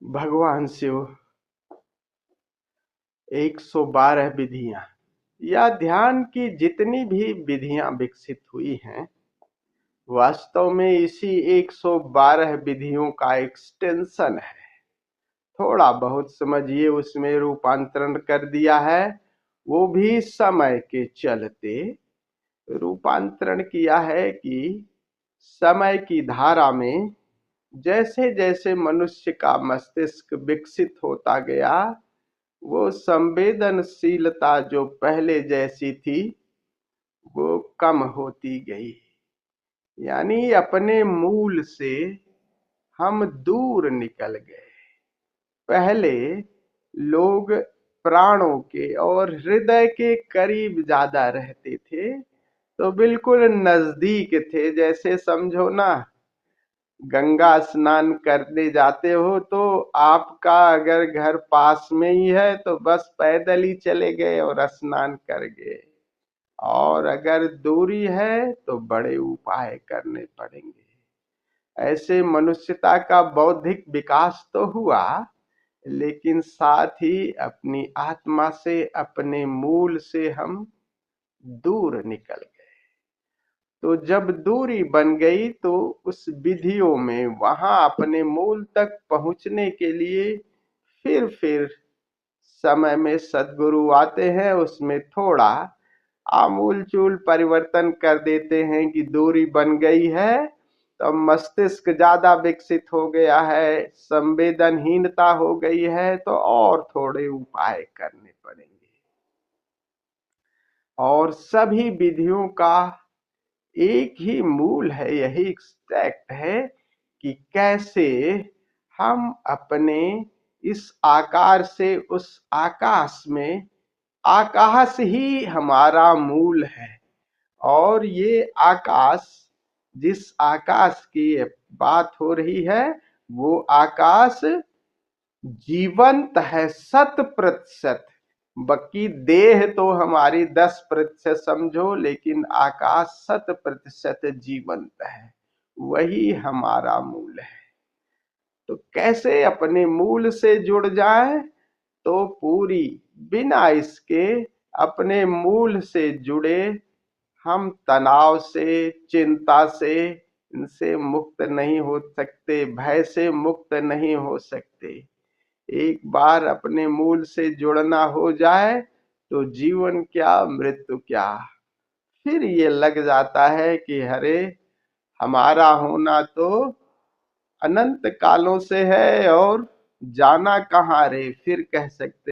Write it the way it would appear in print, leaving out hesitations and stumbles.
भगवान शिव 112 विधियां या ध्यान की जितनी भी विधियां विकसित हुई हैं, वास्तव में इसी 112 विधियों का एक्सटेंशन है। थोड़ा बहुत समझिए उसमें रूपांतरण कर दिया है, वो भी समय के चलते रूपांतरण किया है कि समय की धारा में जैसे जैसे मनुष्य का मस्तिष्क विकसित होता गया, वो संवेदनशीलता जो पहले जैसी थी वो कम होती गई। यानी अपने मूल से हम दूर निकल गए। पहले लोग प्राणों के और हृदय के करीब ज्यादा रहते थे, तो बिल्कुल नजदीक थे। जैसे समझो ना, गंगा स्नान करने जाते हो तो आपका अगर घर पास में ही है तो बस पैदल ही चले गए और स्नान कर गए, और अगर दूरी है तो बड़े उपाय करने पड़ेंगे। ऐसे मनुष्यता का बौद्धिक विकास तो हुआ, लेकिन साथ ही अपनी आत्मा से, अपने मूल से हम दूर निकल गए। तो जब दूरी बन गई तो उस विधियों में वहां अपने मूल तक पहुंचने के लिए फिर समय में सद्गुरु आते हैं, उसमें थोड़ा आमूल चूल परिवर्तन कर देते हैं कि दूरी बन गई है तो मस्तिष्क ज्यादा विकसित हो गया है, संवेदनहीनता हो गई है, तो और थोड़े उपाय करने पड़ेंगे। और सभी विधियों का एक ही मूल है, यही एक्सट्रैक्ट है कि कैसे हम अपने इस आकार से उस आकाश में, आकाश ही हमारा मूल है। और ये आकाश, जिस आकाश की बात हो रही है, वो आकाश जीवंत है 100%। बाकी देह तो हमारी 10% समझो, लेकिन आकाश 100% जीवंत है। वही हमारा मूल है। तो कैसे अपने मूल से जुड़ जाए? तो पूरी बिना इसके अपने मूल से जुड़े हम तनाव से, चिंता से, इनसे मुक्त नहीं हो सकते, भय से मुक्त नहीं हो सकते। एक बार अपने मूल से जुड़ना हो जाए तो जीवन क्या, मृत्यु क्या। फिर ये लग जाता है कि अरे, हमारा होना तो अनंत कालों से है और जाना कहाँ रे, फिर कह सकते।